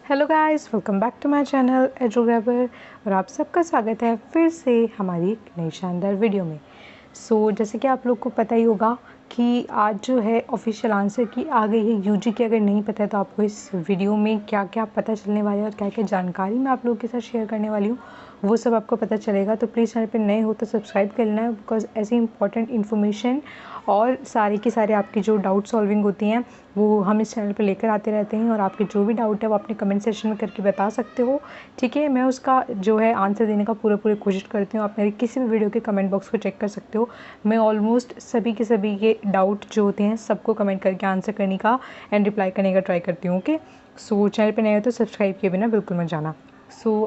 Hello guys, welcome back to my channel Edugrabber और आप सबका स्वागत है फिर से हमारी एक नई शानदार वीडियो में। जैसे कि आप लोग को पता ही होगा कि आज जो है ऑफिशियल आंसर की आ गई है यूजी की। अगर नहीं पता है तो आपको इस वीडियो में क्या क्या पता चलने वाला है और क्या क्या जानकारी मैं आप लोगों के साथ शेयर करने वाली हूँ वो सब आपको पता चलेगा। तो प्लीज़ चैनल पे नए हो तो सब्सक्राइब कर लेना है, बिकॉज ऐसी इंपॉर्टेंट इन्फॉर्मेशन और सारे के सारे आपकी जो डाउट सॉल्विंग होती हैं वो हम इस चैनल पे लेकर आते रहते हैं। और आपके जो भी डाउट है वो अपने कमेंट सेक्शन में करके बता सकते हो, ठीक है। मैं उसका जो है आंसर देने का पूरी कोशिश करती हूँ। आप मेरे किसी भी वीडियो के कमेंट बॉक्स को चेक कर सकते हो। मैं ऑलमोस्ट सभी के सभी ये डाउट जो होते हैं सबको कमेंट करके आंसर करने का एंड रिप्लाई करने का ट्राई करती हूँ। ओके, चैनल पे नए हो तो सब्सक्राइब किए बिना बिल्कुल मत जाना।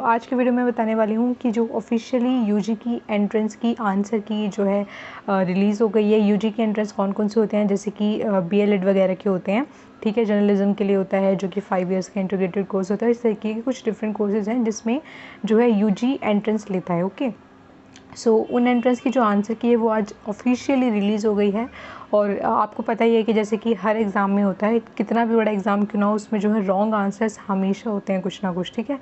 आज की वीडियो में बताने वाली हूँ कि जो ऑफिशियली यूजी की एंट्रेंस की आंसर की जो है रिलीज़ हो गई है। यूजी की एंट्रेंस कौन कौन से होते हैं, जैसे कि बीएलएड वगैरह के होते हैं, ठीक है। जर्नलिज्म के लिए होता है जो कि 5 इयर्स का इंटीग्रेटेड कोर्स होता है। इस तरीके के कुछ डिफरेंट कोर्सेज हैं जिसमें जो है यूजी एंट्रेंस लेता है। ओके, उन एंट्रेंस की जो आंसर की है वो आज ऑफिशियली रिलीज़ हो गई है। और आपको पता ही है कि जैसे कि हर एग्ज़ाम में होता है, कितना भी बड़ा एग्ज़ाम क्यों ना हो, उसमें जो है रॉन्ग आंसर्स हमेशा होते हैं कुछ ना कुछ, ठीक है।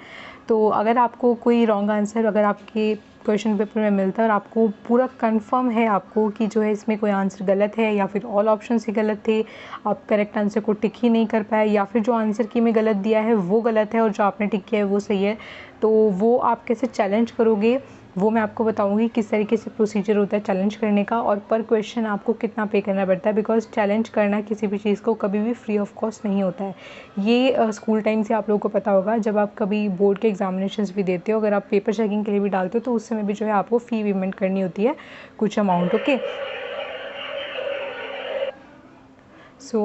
तो अगर आपको कोई रॉन्ग आंसर अगर आपके क्वेश्चन पेपर में मिलता है और आपको पूरा कंफर्म है आपको कि जो है इसमें कोई आंसर गलत है या फिर ऑल ऑप्शन ही गलत थे, आप करेक्ट आंसर को टिक ही नहीं कर पाए, या फिर जो आंसर की में गलत दिया है वो गलत है और जो आपने टिक किया है वो सही है, तो वो आप कैसे चैलेंज करोगे वो मैं आपको बताऊंगी। किस तरीके से प्रोसीजर होता है चैलेंज करने का और पर क्वेश्चन आपको कितना पे करना पड़ता है, बिकॉज चैलेंज करना किसी भी चीज़ को कभी भी फ्री ऑफ कॉस्ट नहीं होता है। ये स्कूल टाइम से आप लोगों को पता होगा। जब आप कभी बोर्ड के एग्जामिनेशंस भी देते हो, अगर आप पेपर चेकिंग के लिए भी डालते हो तो उस समय भी जो है आपको फ़ी पेमेंट करनी होती है कुछ अमाउंट। ओके,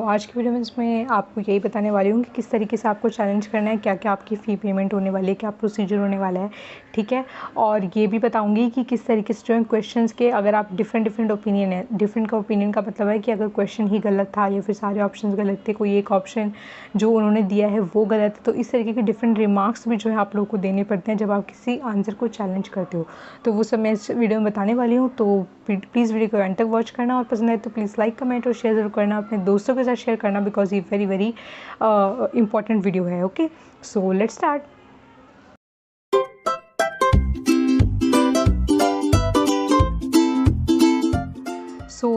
आज की वीडियो में इसमें आपको यही बताने वाली हूँ कि किस तरीके से आपको चैलेंज करना है, क्या क्या आपकी फ़ी पेमेंट होने वाली है, क्या प्रोसीजर होने वाला है, ठीक है। और ये भी बताऊँगी कि किस तरीके से जो है क्वेश्चंस के अगर आप डिफरेंट ओपिनियन है, डिफरेंट का ओपिनियन का मतलब है कि अगर क्वेश्चन ही गलत था या फिर सारे ऑप्शन गलत थे, कोई एक ऑप्शन जो उन्होंने दिया है वो गलत है, तो इस तरीके के डिफरेंट रिमार्क्स भी जो है आप लोगों को देने पड़ते हैं जब आप किसी आंसर को चैलेंज करते हो। तो वो सब मैं इस वीडियो में बताने वाली हूँ। तो प्लीज़ वीडियो को एंड तक वॉच करना और पसंद आए तो प्लीज़ लाइक, कमेंट और शेयर जरूर करना, अपने दोस्तों के साथ शेयर करना, बिकॉज ये वेरी इंपॉर्टेंट वीडियो है। Okay, let's start.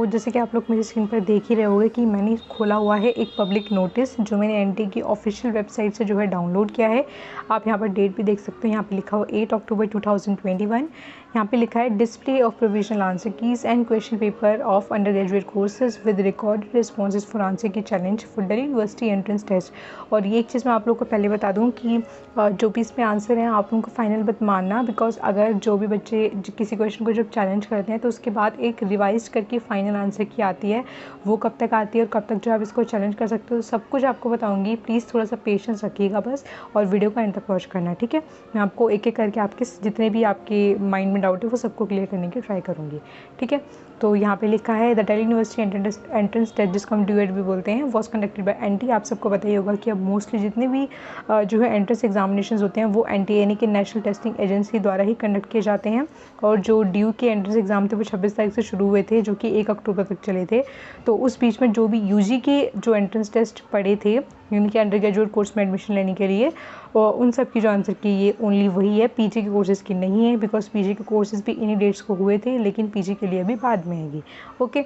जैसे कि आप लोग मेरी स्क्रीन पर देख ही रहे होंगे कि मैंने खोला हुआ है एक पब्लिक नोटिस जो मैंने एनटी की ऑफिशियल वेबसाइट से जो है डाउनलोड किया है। आप यहाँ पर डेट भी देख सकते हो, यहाँ पे लिखा हुआ 8 अक्टूबर 2021। यहाँ पे लिखा है display of provisional answer keys and question paper of undergraduate courses with recorded responses for answer key challenge for Delhi university entrance test. और ये एक चीज़ मैं आप लोगों को पहले बता दूँ कि जो भी इसमें आंसर हैं आप लोगों को फाइनल मत मानना, बिकॉज अगर जो भी बच्चे किसी क्वेश्चन को जब चैलेंज करते हैं तो उसके बाद एक रिवाइज करके फाइनल आंसर की आती है, वो कब तक आती है और कब तक जो आप इसको चैलेंज कर सकते हो सब कुछ आपको बताऊंगी। प्लीज़ थोड़ा सा पेशेंस रखिएगा बस, और वीडियो का एंड तक वॉच करना, ठीक है। मैं आपको एक एक करके आपके जितने भी आपके माइंड में डाउट है वो सबको क्लियर करने की ट्राई करूँगी, ठीक है। तो यहाँ पे लिखा है the Delhi university entrance test, जिसको हम ड्यूएट भी बोलते हैं, वॉज कंडक्टेड बाय एनटी। आप सबको पता ही होगा कि अब मोस्टली जितने भी जो है एंट्रेंस एग्जामिनेशन होते हैं वो एनटी यानी कि नेशनल टेस्टिंग एजेंसी द्वारा ही कंडक्ट किए जाते हैं। और जो ड्यू के एंट्रेंस एग्जाम थे वो 26 तारीख से शुरू हुए थे, जो कि 1 अक्टूबर तक चले थे। तो उस बीच में जो भी यूजी के जो एंट्रेंस टेस्ट पड़े थे यानी कि अंडर ग्रेजुएट कोर्स में एडमिशन लेने के लिए, और उन सब की जो आंसर की ये ओनली वही है, पीजी के कोर्सेज़ की नहीं है, बिकॉज पीजी के कोर्सेज़ भी इन्हीं डेट्स को हुए थे, लेकिन पीजी के लिए भी बाद में आएगी। ओके,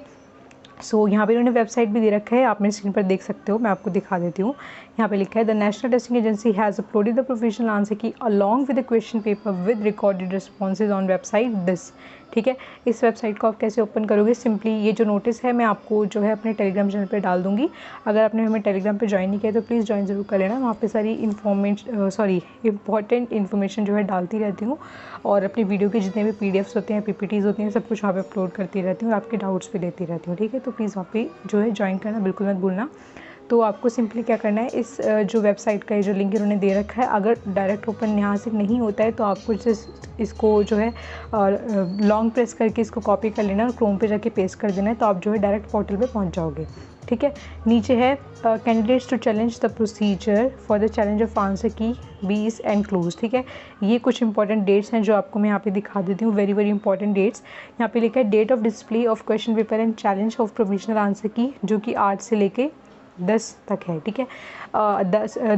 यहाँ पे इन्होंने वेबसाइट भी दे रखा है, आप मेरी स्क्रीन पर देख सकते हो, मैं आपको दिखा देती हूँ। यहाँ पे लिखा है the national testing agency has uploaded the provisional answer key along with the question paper with recorded responses on website this, ठीक है। इस वेबसाइट को आप कैसे ओपन करोगे, सिंपली ये जो नोटिस है मैं आपको जो है अपने टेलीग्राम चैनल पे डाल दूँगी। अगर आपने हमें टेलीग्राम पे ज्वाइन नहीं किया तो प्लीज़ ज्वाइन ज़रूर कर लेना, वहाँ पे सारी इंपॉर्टेंट इन्फॉर्मेशन जो है डालती रहती हूँ, और अपनी वीडियो के जितने भी पीडीएफ्स होते हैं, पीपीटीज़ होती हैं, सब कुछ वहाँ पे अपलोड करती रहती हूँ और आपके डाउट्स भी लेती रहती हूँ, ठीक है। तो प्लीज़ वहाँ पे जो है ज्वाइन करना बिल्कुल मत भूलना। तो आपको सिंपली क्या करना है, इस जो वेबसाइट का जो लिंक इन्होंने दे रखा है, अगर डायरेक्ट ओपन यहाँ से नहीं होता है तो आपको जस्ट इसको जो है लॉन्ग प्रेस करके इसको कॉपी कर लेना और क्रोम पे जाके पेस्ट कर देना है, तो आप जो है डायरेक्ट पोर्टल पे पहुँच जाओगे, ठीक है। नीचे है candidates to challenge the procedure for the challenge of answer key be enclose, ठीक है। ये कुछ इंपॉर्टेंट डेट्स हैं जो आपको मैं यहाँ पे दिखा देती हूँ, वेरी इंपॉर्टेंट डेट्स। यहाँ पे लिखा है date of display of question paper and challenge of provisional answer key, जो कि 8 से लेके 10 तक है, ठीक है।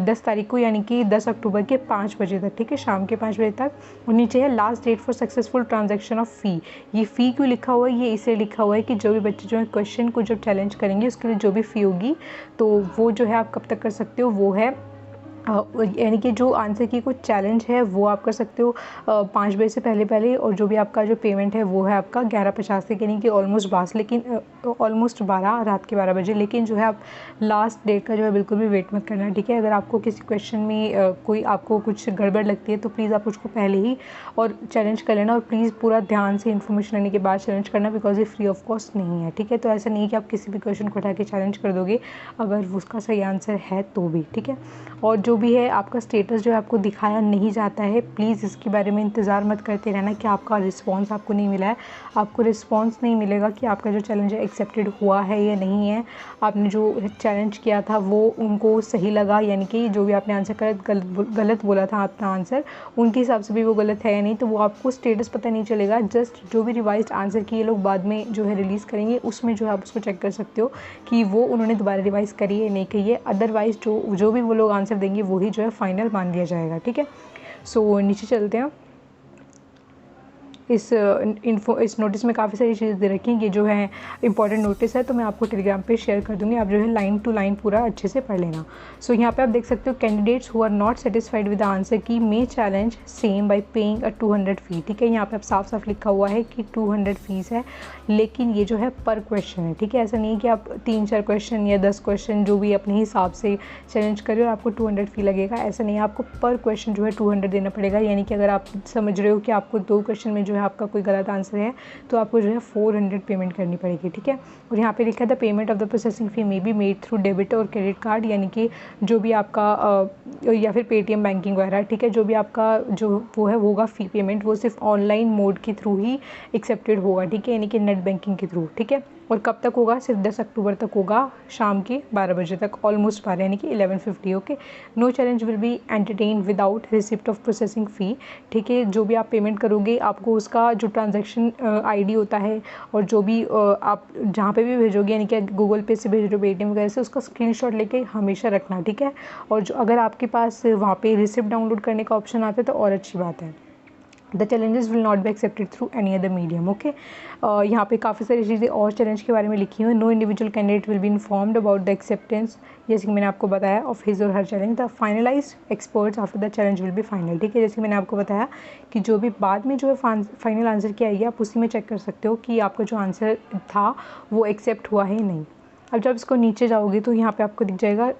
10 तारीख को, यानी कि 10 अक्टूबर के 5 बजे तक, ठीक है, शाम के 5 बजे तक। और नीचे है last date for successful transaction of fee. ये फ़ी क्यों लिखा हुआ है? ये इसलिए लिखा हुआ है कि जो भी बच्चे जो है क्वेश्चन को जब चैलेंज करेंगे उसके लिए जो भी फ़ी होगी तो वो जो है आप कब तक कर सकते हो, वो है यानी कि जो आंसर की कुछ चैलेंज है वो आप कर सकते हो 5 बजे से पहले, और जो भी आपका जो पेमेंट है वो है आपका 11:50 से, यानी कि ऑलमोस्ट 12 रात के 12 बजे। लेकिन जो है आप लास्ट डेट का जो है बिल्कुल भी वेट मत करना, ठीक है। अगर आपको किसी क्वेश्चन में कोई आपको कुछ गड़बड़ लगती है तो प्लीज़ आप उसको पहले ही और चैलेंज कर लेना, और प्लीज़ पूरा ध्यान से इन्फॉर्मेशन लेने के बाद चैलेंज करना, बिकॉज ये फ्री ऑफ कॉस्ट नहीं है, ठीक है। तो ऐसा नहीं है कि आप किसी भी क्वेश्चन को उठा के चैलेंज कर दोगे अगर उसका सही आंसर है तो भी, ठीक है। और जो भी है आपका स्टेटस जो है आपको दिखाया नहीं जाता है, प्लीज़ इसके बारे में इंतज़ार मत करते रहना कि आपका रिस्पांस आपको नहीं मिला है। आपको रिस्पांस नहीं मिलेगा कि आपका जो चैलेंज है एक्सेप्टेड हुआ है या नहीं है। आपने जो चैलेंज किया था वो उनको सही लगा, यानी कि जो भी आपने आंसर गलत बोला था अपना आंसर, उनके हिसाब से भी वो गलत है या नहीं, तो वो आपको स्टेटस पता नहीं चलेगा। जस्ट जो भी रिवाइज्ड आंसर की ये लोग बाद में जो है रिलीज़ करेंगे उसमें जो है आप उसको चेक कर सकते हो कि वो उन्होंने दोबारा रिवाइज़ करी है नहीं कही है। अदरवाइज़ जो भी वो लोग आंसर देंगे वही जो है फाइनल मान लिया जाएगा, ठीक है। सो नीचे चलते हैं। इस नोटिस में काफ़ी सारी चीज़ें दे रखी हैं। ये जो है इंपॉर्टेंट नोटिस है, तो मैं आपको टेलीग्राम पे शेयर कर दूँगी, आप जो है लाइन टू लाइन पूरा अच्छे से पढ़ लेना। सो यहाँ पे आप देख सकते हो candidates who are not satisfied with the answer key may challenge same by paying a 200 fee, ठीक है। यहाँ पे आप साफ साफ लिखा हुआ है कि 200 फ़ीस है, लेकिन ये जो है पर क्वेश्चन है, ठीक है। ऐसा नहीं है कि आप 3-4 क्वेश्चन या 10 क्वेश्चन जो भी अपने हिसाब से चैलेंज करें और आपको 200 फ़ी लगेगा, ऐसा नहीं है। आपको पर क्वेश्चन जो है 200 देना पड़ेगा, यानी कि अगर आप समझ रहे हो कि आपको 2 क्वेश्चन में जो है आपका कोई गलत आंसर है तो आपको जो है 400 पेमेंट करनी पड़ेगी, ठीक है। और यहाँ पे लिखा था payment of the processing fee may be made through debit और क्रेडिट कार्ड, यानी कि जो भी आपका या फिर पेटीएम बैंकिंग वगैरह, ठीक है। जो भी आपका जो वो है होगा फ़ी पेमेंट, वो सिर्फ ऑनलाइन मोड के थ्रू ही एक्सेप्टेड होगा, ठीक है, यानी कि नेट बैंकिंग के थ्रू, ठीक है। और कब तक होगा? सिर्फ 10 अक्टूबर तक होगा, शाम के 12 बजे तक, ऑलमोस्ट 12 यानी कि 11:50, okay. No challenge will be entertain without receipt of processing fee, ठीक है। जो भी आप पेमेंट करोगे आपको उसका जो ट्रांजैक्शन आईडी होता है और जो भी आप जहाँ पे भी भेजोगे, यानी कि गूगल पे से भेज रहे हो, पेटीएम वगैरह से, उसका स्क्रीनशॉट लेके हमेशा रखना, ठीक है। और जो अगर आपके पास वहाँ पे रिसिप्ट डाउनलोड करने का ऑप्शन आता है तो और अच्छी बात है। The challenges will not be accepted through any other medium, okay. यहाँ पे काफ़ी सारी चीज़ें और चैलेंज के बारे में लिखी हुई हैं। No individual candidate will be informed about the acceptance, जैसे कि मैंने आपको बताया, ऑफ हिज और her challenge. The finalized experts after the challenge will be final, ठीक है। जैसे मैंने आपको बताया कि जो भी बाद में जो है फाइनल आंसर की आएगी आप उसी में चेक कर सकते हो कि आपका जो आंसर था वो एक्सेप्ट हुआ है नहीं। अब जब इसको नीचे जाओगे तो यहाँ पे आपको दिख जाएगा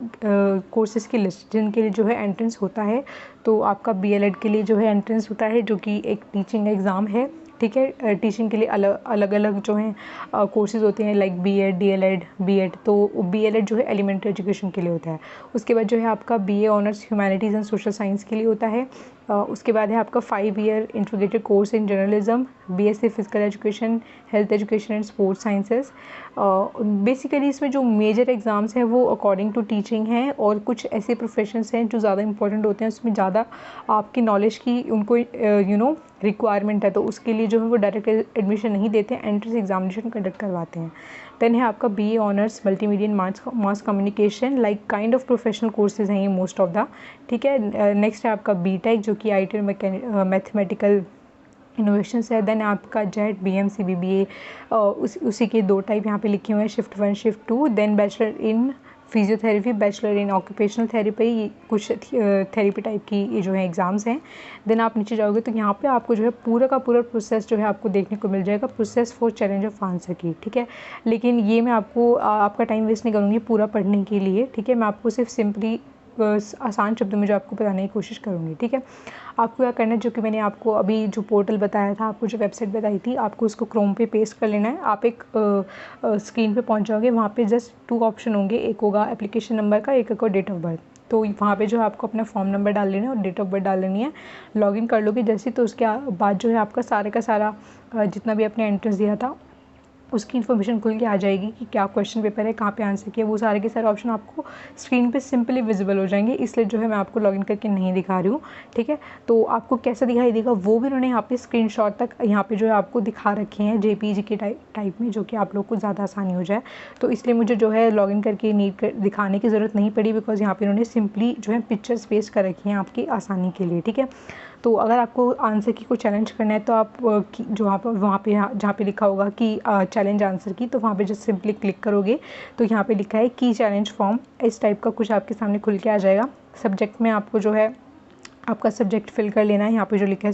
कोर्सेज़ की लिस्ट जिनके लिए जो है एंट्रेंस होता है। तो आपका BLED के लिए जो है एंट्रेंस होता है, जो कि एक टीचिंग एग्ज़ाम है, ठीक है। टीचिंग के लिए अलग अलग जो हैं कोर्सेज़ होते हैं, लाइक BEd, DLEd, B.Ed। तो BLED जो है एलिमेंट्री एजुकेशन के लिए होता है। उसके बाद जो है आपका BA honours humanities and social science के लिए होता है। उसके बाद है आपका 5 year integrated course in journalism, BSc physical education, health education and sports sciences. Basically इसमें जो मेजर एग्ज़ाम्स हैं वो अकॉर्डिंग टू टीचिंग हैं, और कुछ ऐसे प्रोफेशंस हैं जो ज़्यादा इंपॉर्टेंट होते हैं, उसमें ज़्यादा आपकी नॉलेज की उनको रिक्वायरमेंट है, तो उसके लिए जो है वो डायरेक्ट एडमिशन नहीं देते हैं, एंट्रेंस एग्जामिनेशन कंडक्ट करवाते हैं। देन है आपका BA honours multimedia mass communication, like kind of professional courses हैं ये मोस्ट ऑफ द, ठीक है। नेक्स्ट है आपका BTech जो कि IT और मैथमेटिकल इनोवेशंस है। देन आपका JET, BMC, BBA, उसी के 2 टाइप यहाँ पे लिखे हुए हैं, shift 1, shift 2। Then bachelor in physiotherapy, bachelor in occupational therapy, कुछ थेरेपी टाइप की ये जो है एग्ज़ाम्स हैं। देन आप नीचे जाओगे तो यहाँ पे आपको जो है पूरा का पूरा प्रोसेस जो है आपको देखने को मिल जाएगा, process for challenge of answer की, ठीक है। लेकिन ये मैं आपको आपका टाइम वेस्ट नहीं करूँगी पूरा पढ़ने के लिए, ठीक है। मैं आपको सिर्फ सिंपली आसान शब्दों में जो आपको बताने की कोशिश करूँगी, ठीक है। आपको क्या करना है, जो कि मैंने आपको अभी जो पोर्टल बताया था, आपको जो वेबसाइट बताई थी, आपको उसको क्रोम पे पेस्ट कर लेना है। आप एक स्क्रीन पे पहुंच जाओगे, वहाँ पे जस्ट 2 ऑप्शन होंगे, एक होगा एप्लीकेशन नंबर का, एक होगा डेट ऑफ बर्थ। तो वहाँ पे जो है आपको अपना फॉर्म नंबर डाल लेना है और डेट ऑफ बर्थ डाल लेनी है। लॉगिन कर लोगे जैसे, तो उसके बाद जो है आपका सारे का सारा जितना भी आपने एंट्रेंस दिया था उसकी इन्फॉर्मेशन खुल के आ जाएगी कि क्या क्वेश्चन पेपर है, कहाँ पे आंसर किया, वो सारे के सारे ऑप्शन आपको स्क्रीन पे सिंपली विजिबल हो जाएंगे। इसलिए जो है मैं आपको लॉगिन करके नहीं दिखा रही हूँ, ठीक है। तो आपको कैसा दिखाई देगा वो भी उन्होंने यहाँ पे स्क्रीनशॉट तक यहाँ पे जो है आपको दिखा रखे हैं JPG के टाइप में, जो कि आप लोग को ज़्यादा आसानी हो जाए। तो इसलिए मुझे जो है लॉगिन करके दिखाने की ज़रूरत नहीं पड़ी, बिकॉज यहाँ पे उन्होंने सिंपली जो है पिक्चर्स पेस्ट कर रखी हैं आपकी आसानी के लिए, ठीक है। तो अगर आपको आंसर की कोई चैलेंज करना है तो आप जो वहाँ पे जहाँ पे लिखा होगा कि चैलेंज आंसर की, तो वहाँ पे जस्ट सिंपली क्लिक करोगे तो यहाँ पे लिखा है की चैलेंज फॉर्म, इस टाइप का कुछ आपके सामने खुल के आ जाएगा। सब्जेक्ट में आपको जो है आपका सब्जेक्ट फिल कर लेना है। यहाँ पे जो लिखा है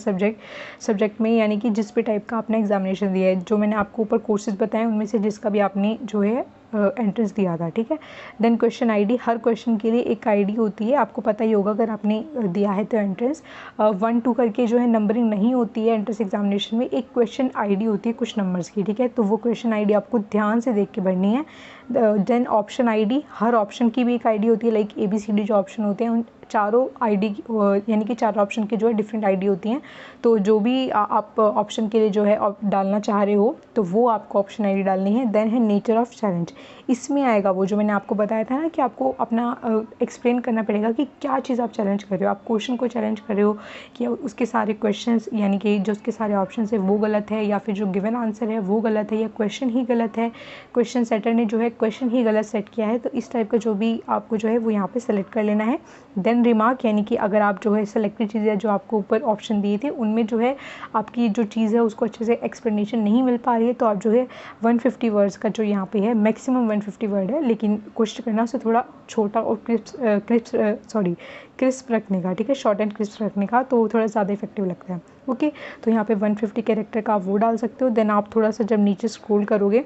सब्जेक्ट में यानी कि जिस भी टाइप का आपने एग्जामिनेशन दिया है, जो मैंने आपको ऊपर कोर्सेज बताए उनमें से जिसका भी आपने जो है एंट्रेंस दिया था, ठीक है। देन क्वेश्चन आईडी, हर क्वेश्चन के लिए एक आईडी होती है, आपको पता ही होगा अगर आपने दिया है तो एंट्रेंस 1 2 करके जो है नंबरिंग नहीं होती है एंट्रेंस एग्जामिनेशन में, एक क्वेश्चन आईडी होती है कुछ नंबर्स की, ठीक है। तो वो क्वेश्चन आईडी आपको ध्यान से देख के भरनी है। देन ऑप्शन आईडी, हर ऑप्शन की भी एक आईडी होती है, लाइक ABCD जो ऑप्शन होते हैं उन चारों आईडी यानी कि 4 ऑप्शन की जो है डिफरेंट आईडी होती हैं। तो जो भी आप ऑप्शन के लिए जो है डालना चाह रहे हो तो वो आपको ऑप्शन आईडी डालनी है। देन है नेचर ऑफ चैलेंज, इसमें आएगा वो जो मैंने आपको बताया था ना कि आपको अपना एक्सप्लेन करना पड़ेगा कि क्या चीज़ आप चैलेंज कर रहे हो, आप क्वेश्चन को चैलेंज कर रहे हो कि उसके सारे क्वेश्चंस यानी कि जो उसके सारे ऑप्शन है वो गलत है, या फिर जो गिवन आंसर है वो गलत है, या क्वेश्चन ही गलत है, क्वेश्चन सेटर ने जो है क्वेश्चन ही गलत सेट किया है। तो इस टाइप का जो भी आपको जो है वो यहाँ पे सेलेक्ट कर लेना है। देन रिमार्क, यानी कि अगर आप जो है सेलेक्टेड चीज़ें जो आपको ऊपर ऑप्शन दिए थे उनमें जो है आपकी जो चीज़ है उसको अच्छे से एक्सप्लेनेशन नहीं मिल पा रही है, तो आप जो है 150 वर्ड्स का जो यहाँ पे है मैक्सिमम 150 वर्ड है, लेकिन कोशिश करना उसे थोड़ा छोटा और क्रिस्प रखने का, ठीक है, शॉर्ट एंड क्रिस्प रखने का, तो थोड़ा ज़्यादा इफेक्टिव लगता है। ओके, तो यहाँ पे 150 कैरेक्टर का आप वो डाल सकते हो। देन आप थोड़ा सा जब नीचे स्क्रॉल करोगे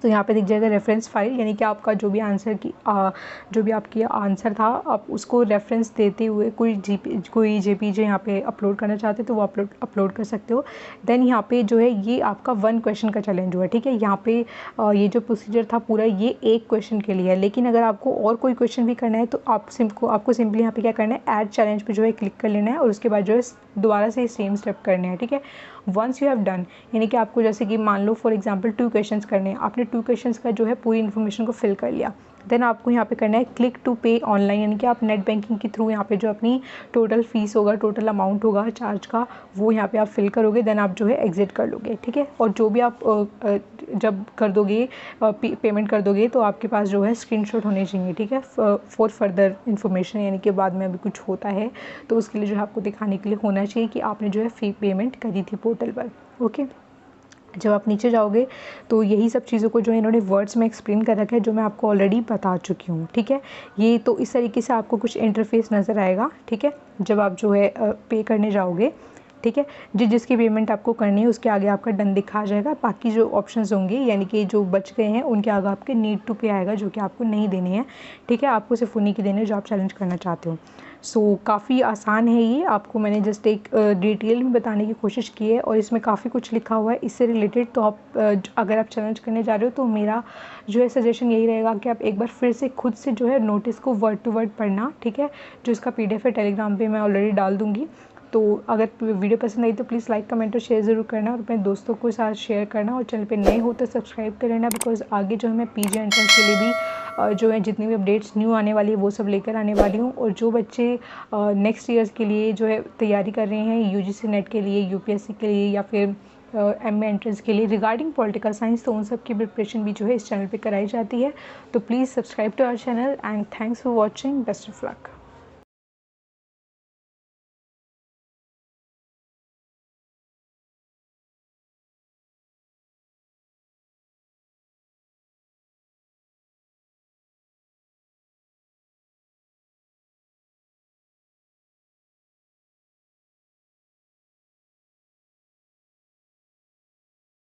तो यहाँ पे दिख जाएगा रेफरेंस फाइल, यानी कि आपका जो भी आंसर की जो भी आपकी आंसर था आप उसको रेफरेंस देते हुए कोई JPG यहाँ पे अपलोड करना चाहते हो तो वो अपलोड कर सकते हो। देन यहाँ पे जो है ये आपका 1 क्वेश्चन का चैलेंज हुआ, ठीक है। यहाँ पे ये जो प्रोसीजर था पूरा ये 1 क्वेश्चन के लिए है, लेकिन अगर आपको और कोई क्वेश्चन भी करना है तो आपको सिंपली यहाँ पे क्या करना है, ऐड चैलेंज पे जो है क्लिक कर लेना है और उसके बाद जो है दोबारा से सेम स्टेप करने हैं, ठीक है। वंस यू हैव डन, यानी कि आपको जैसे कि मान लो फॉर एग्जांपल 2 क्वेश्चंस करने हैं, आपने 2 क्वेश्चंस का जो है पूरी इन्फॉर्मेशन को फिल कर लिया। देन आपको यहाँ पे करना है क्लिक टू पे ऑनलाइन, यानी कि आप नेट बैंकिंग के थ्रू यहाँ पे जो अपनी टोटल फीस होगा, टोटल अमाउंट होगा चार्ज का, वो यहाँ पे आप फिल करोगे। देन आप जो है एग्जिट कर लोगे, ठीक है। और जो भी आप जब कर दोगे पेमेंट कर दोगे तो आपके पास जो है स्क्रीनशॉट होने चाहिए, ठीक है, फॉर फर्दर इन्फॉर्मेशन, यानी कि बाद में अभी कुछ होता है तो उसके लिए जो है आपको दिखाने के लिए होना चाहिए कि आपने जो है फी पेमेंट करी थी पोर्टल पर। ओके, जब आप नीचे जाओगे तो यही सब चीज़ों को जो इन्होंने वर्ड्स में एक्सप्लेन कर रखा है जो मैं आपको ऑलरेडी बता चुकी हूँ, ठीक है। ये तो इस तरीके से आपको कुछ इंटरफेस नज़र आएगा, ठीक है, जब आप जो है पे करने जाओगे, ठीक है। जिसकी पेमेंट आपको करनी है उसके आगे आपका डन दिखा जाएगा, बाकी जो ऑप्शंस होंगे यानी कि जो बच गए हैं उनके आगे आपके नीड टू पे आएगा, जो कि आपको नहीं देने हैं, ठीक है। आपको सिर्फ उन्हीं की देने हैं जो आप चैलेंज करना चाहते हो। सो काफ़ी आसान है ये, आपको मैंने जस्ट एक डिटेल में बताने की कोशिश की है और इसमें काफ़ी कुछ लिखा हुआ है इससे रिलेटेड। तो आप अगर आप चैलेंज करने जा रहे हो तो मेरा जो है सजेशन यही रहेगा कि आप एक बार फिर से खुद से जो है नोटिस को वर्ड टू वर्ड पढ़ना, ठीक है। जो इसका PDF है टेलीग्राम पे मैं ऑलरेडी डाल दूँगी। तो अगर वीडियो पसंद आई तो प्लीज़ लाइक कमेंट और शेयर ज़रूर करना और अपने दोस्तों के साथ शेयर करना, और चैनल पे नए हो तो सब्सक्राइब कर लेना, बिकॉज आगे जो है मैं PG एंट्रेंस के लिए भी जो है जितनी भी अपडेट्स न्यू आने वाली है वो सब लेकर आने वाली हूँ। और जो बच्चे नेक्स्ट ईयर्स के लिए जो है तैयारी कर रहे हैं UGC नेट के लिए, UPSC के लिए, या फिर MA एंट्रेंस के लिए रिगार्डिंग पॉलिटिकल साइंस, तो उन सब की प्रिपरेशन भी जो है इस चैनल पे कराई जाती है। तो please subscribe to our channel and thanks for watching, best of luck.